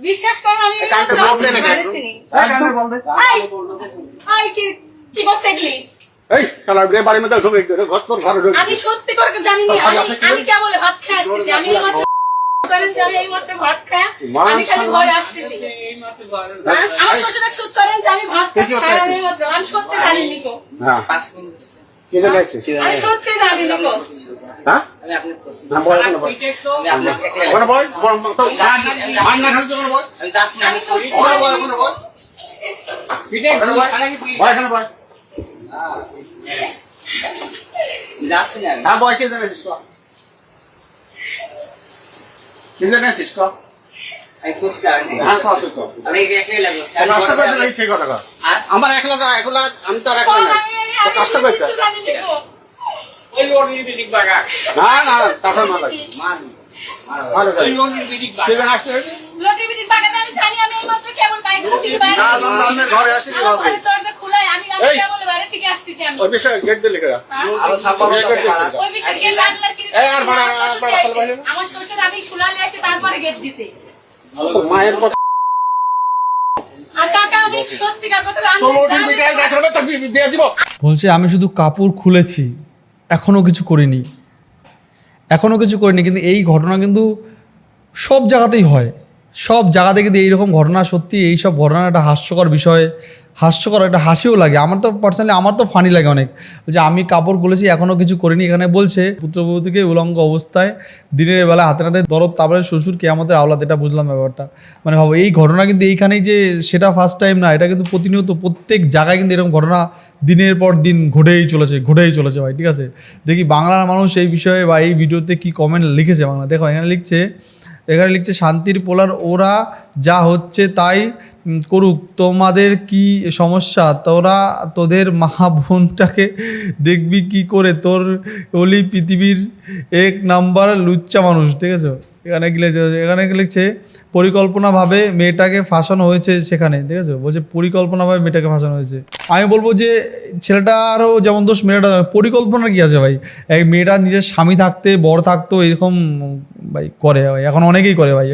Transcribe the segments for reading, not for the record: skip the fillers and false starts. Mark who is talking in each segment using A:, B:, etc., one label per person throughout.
A: বিশ্বাস করো আমি কি বলছে আমি সত্যি করে জানি না। আমি কেবল ভাত খেয়ে আসতেছি। আমি এই মাত্র ভাত খায় আমি খালি ঘরে আসতেছি। আমার শ্বশুর সুদ করেন যে আমি ভাত খাই আমি সত্যি জানি নিকো। আমি সত্যি জানি নিকো।
B: আমার একলা আমি তো কষ্ট করছে মায়ের কথা
C: বলছে আমি শুধু কাপড় খুলেছি, এখনো কিছু করিনি, কিন্তু এই ঘটনা কিন্তু সব জায়গাতেই হয়। সব জায়গাতে কিন্তু এইরকম ঘটনা, সত্যি এই সব ঘটনা একটা হাস্যকর বিষয়, হাস্যকর, একটা হাসিও লাগে। আমার তো পার্সোনালি আমার তো ফানি লাগে অনেক, যে আমি কাপড় খুলেছি এখনও কিছু করিনি। এখানে বলছে পুত্রবধূকে উলঙ্গ অবস্থায় দিনের বেলা হাতে নাতে দরদ, তারপরে শ্বশুর কেয়ামতের আওলাদ। এটা বুঝলাম ব্যাপারটা। মানে ভাবো এই ঘটনা কিন্তু এইখানেই যে সেটা ফার্স্ট টাইম না, এটা কিন্তু প্রতিনিয়ত প্রত্যেক জায়গায় কিন্তু এরকম ঘটনা দিনের পর দিন ঘটেই চলেছে ভাই। ঠিক আছে, দেখি বাংলার মানুষ এই বিষয়ে বা এই ভিডিওতে কি কমেন্ট লিখেছে বাংলা। দেখো এখানে লিখছে শান্তির পোলার, ওরা যা হচ্ছে তাই করুক, তোমাদের কি সমস্যা? তোদের মা বোনটাকে দেখবি কি করে? তোর ওলি পৃথিবীর 1 নাম্বার লুচ্চা মানুষ। ঠিক আছে, এখানে লিখছে পরিকল্পনাভাবে মেয়েটাকে ফাঁসানো হয়েছে সেখানে। ঠিক আছে, বলছে পরিকল্পনাভাবে মেয়েটাকে ফাঁসানো হয়েছে। আমি বলবো যে ছেলেটারও যেমন দোষ, মেয়েটা পরিকল্পনা কি আছে ভাই? এক মেয়েটা নিজের স্বামী থাকতে, বর থাকতো এরকম ভাই করে ভাই, এখন অনেকেই করে ভাই,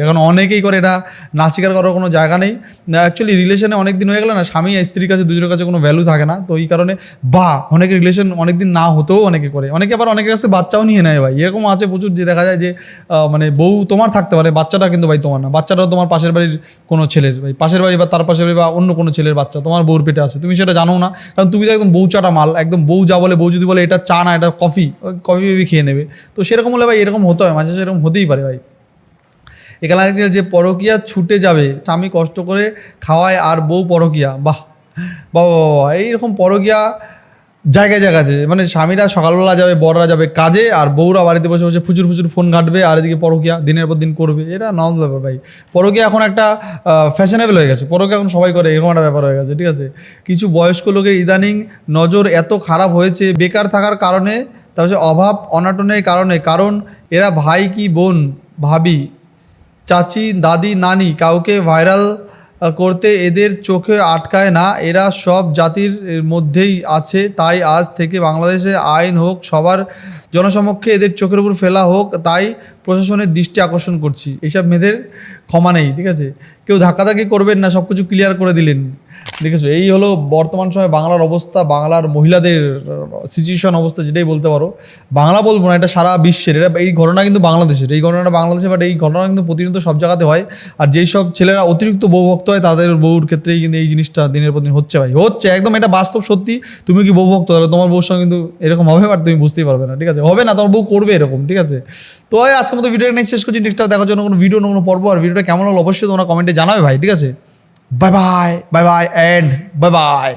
C: এটা না স্বীকার করার কোনো জায়গা নেই। অ্যাকচুয়ালি রিলেশনে অনেক দিন হয়ে গেলে না, স্বামী আর স্ত্রীর কাছে দুজনের কাছে কোনো ভ্যালু থাকে না। তো এই কারণে অনেকে রিলেশন অনেক দিন না হতেও অনেকে করে, অনেকে আবার অনেকের কাছে বাচ্চাও নিয়ে নেয় ভাই। এরকম আছে প্রচুর, যে দেখা যায় যে মানে বউ তোমার থাকতে পারে, বাচ্চাটা কিন্তু ভাই তোমার না, বাচ্চাটাও তোমার পাশের বাড়ির কোনো ছেলের, ভাই পাশের বাড়ি বা তার পাশের বাড়ি বা অন্য কোনো ছেলের বাচ্চা, তোমার বউর পেটে আছে, তুমি সেটা জানো না। কারণ তুমি তো একদম বউ চাটা মাল, একদম বউ যা বলে, বউ যদি বলে এটা চা না এটা কফি বেবি খেয়ে নেবে। তো সেরকম হলে ভাই এরকম হতে হয়, মাঝে সেরকম হতেই পারে ভাই। এখানে যে পরকিয়া ছুটে যাবে, স্বামী কষ্ট করে খাওয়ায় আর বউ পরকিয়া। বাহ, এইরকম পরকিয়া জায়গায় আছে। মানে স্বামীরা সকালবেলা যাবে, বড়রা যাবে কাজে, আর বউরা বাড়িতে বসে বসে ফুচুর ফোন ঘাটবে, আর এদিকে পরকিয়া দিনের পর দিন করবে। এটা নর্মাল ব্যাপার ভাই। পরকিয়া এখন একটা ফ্যাশনেবল হয়ে গেছে, পরকিয়া এখন সবাই করে, এরকম একটা ব্যাপার হয়ে গেছে। ঠিক আছে, কিছু বয়স্ক লোকের ইদানিং নজর এত খারাপ হয়েছে বেকার থাকার কারণে, তারপর অভাব অনাটনের কারণে। কারণ এরা ভাই কি বোন, ভাবি, চাচি, দাদি, নানি, কাউকে ভাইরাল করতে এদের চোখে আটকায় না। এরা সব জাতির মধ্যেই আছে। তাই আজ থেকে বাংলাদেশে আইন হোক, সবার জনসমক্ষে এদের চোখের উপর ফেলা হোক, তাই প্রশাসনের দৃষ্টি আকর্ষণ করছি। এইসব মেয়েদের ক্ষমা নেই। ঠিক আছে, কেউ ধাক্কাধাক্কি করবেন না, সব কিছু ক্লিয়ার করে দিলেন। দেখেছো, এই হলো বর্তমান সময় বাংলার অবস্থা, বাংলার মহিলাদের সিচুয়েশন অবস্থা, যেটাই বলতে পারো। বাংলা বলবো না, এটা সারা বিশ্বের। এটা এই ঘটনা কিন্তু বাংলাদেশের, বাট এই ঘটনা কিন্তু প্রতিনিয়ত সব জায়গাতে হয়। আর যেই সব ছেলেরা অতিরিক্ত বউভক্ত হয়, তাদের বউর ক্ষেত্রেই কিন্তু এই জিনিসটা দিনের পর দিন হচ্ছে ভাই, হচ্ছে একদম। এটা বাস্তব সত্যি। তুমি কি বউভক্ত, তাহলে তোমার বউর সঙ্গে কিন্তু এরকম হবে, বাট তুমি বুঝতেই পারবে না। ঠিক আছে, হবে না, তোমার বউ করবে এরকম। ঠিক আছে, তো আজকের মতো ভিডিওটা নেক্সট শেষ করছি। নেক্সটটা দেখার জন্য কোনো ভিডিও, কোনো পর্ব, আর ভিডিওটা কেমন হলো অবশ্যই তোমরা কমেন্টে জানাবে ভাই। ঠিক আছে, বাই and bye.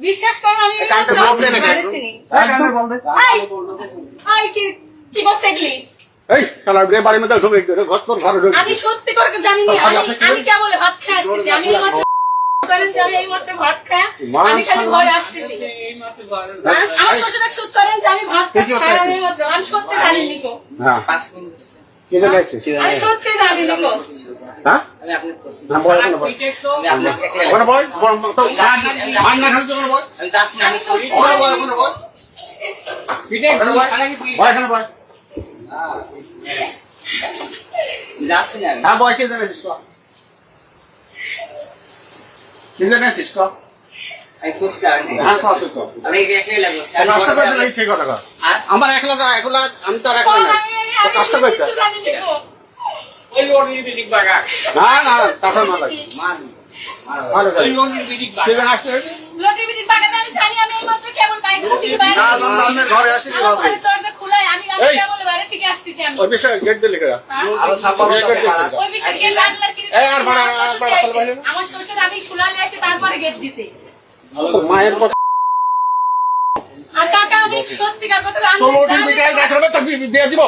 A: বিশ্বাস করো আমি কি বলছে আমি সত্যি করে জানি না। আমি কেবল ভাত খেয়ে আসতেছি। আমি এই মাত্র ভাত খায় আমি খালি ঘরে আসতেছি। আমার শ্বশুর সুদ করেন যে আমি ভাত খাই আমি
B: হ্যাঁ
D: 5 মিনিট হচ্ছে।
B: কি জন্য আইছিস
A: আমি সত্যি জানি না গো।
B: হ্যাঁ
D: আমি আপনাকে বলছি।
B: না বল ওখানে বল
D: আমি আপনাকে একলাই
B: ওখানে বল তো মান না খালি তো ওখানে বল
D: আমি যাচ্ছি না, আমি সরি।
B: ওখানে বল ওখানে বল ওখানে বল বল এখানে বল
D: যাচ্ছি না আমি।
B: হ্যাঁ বল কে জানিস কো কি জানিস কো
D: আমি বুঝছি আর নেই।
B: হ্যাঁ কত কো
D: আমি একলাই লাগবো।
B: কষ্ট করতে লাগছে কথা কর
D: আর
B: আমার একলা যা একলা আমি তো আর একলা না তো কষ্ট করছে
A: কিছু জানি না গো।
E: ওই লোনের বিলিক বাগা
B: না না কথা না লাগে
D: মান
B: ভালো
E: ওই
B: করে
E: লোনের বিলিক
B: কি
E: বাগা
B: জানিস
A: লটিবিটির বাগানে আমি জানি, আমি এইমাত্র কেবল বাইরে থেকে বাইরে
B: না
A: এসেছি।
B: না আমার ঘরে আসিনি
A: আমার
B: বাবা
A: ঘরের দরজা খোলাই, আমি
B: এই।
A: কেবল বাইরে থেকে আসতেছি আমি।
B: ওই বিষয় গেট দিলে কেডা
A: হ্যাঁ?
D: আরো সাপোর্ট করতে পারা।
A: ওই বিষয়ে গেট আনলার কি-
B: এই আর বাড়া,
A: আমার শ্বশুর
B: বাড়া,
A: দিয়েছে।
B: সালবাইলে না?
A: আমার শ্বশুর আমি শুলালে আছে, তারপরে গেট দিছে।
B: তো মায়ের কথা
A: আর কাকা আমি সত্যিকার কথা
B: তো
A: আমি
B: লোটির
A: জানি
B: বিটাই
A: না।
B: যাচ্ছে তো বিয়ে দিব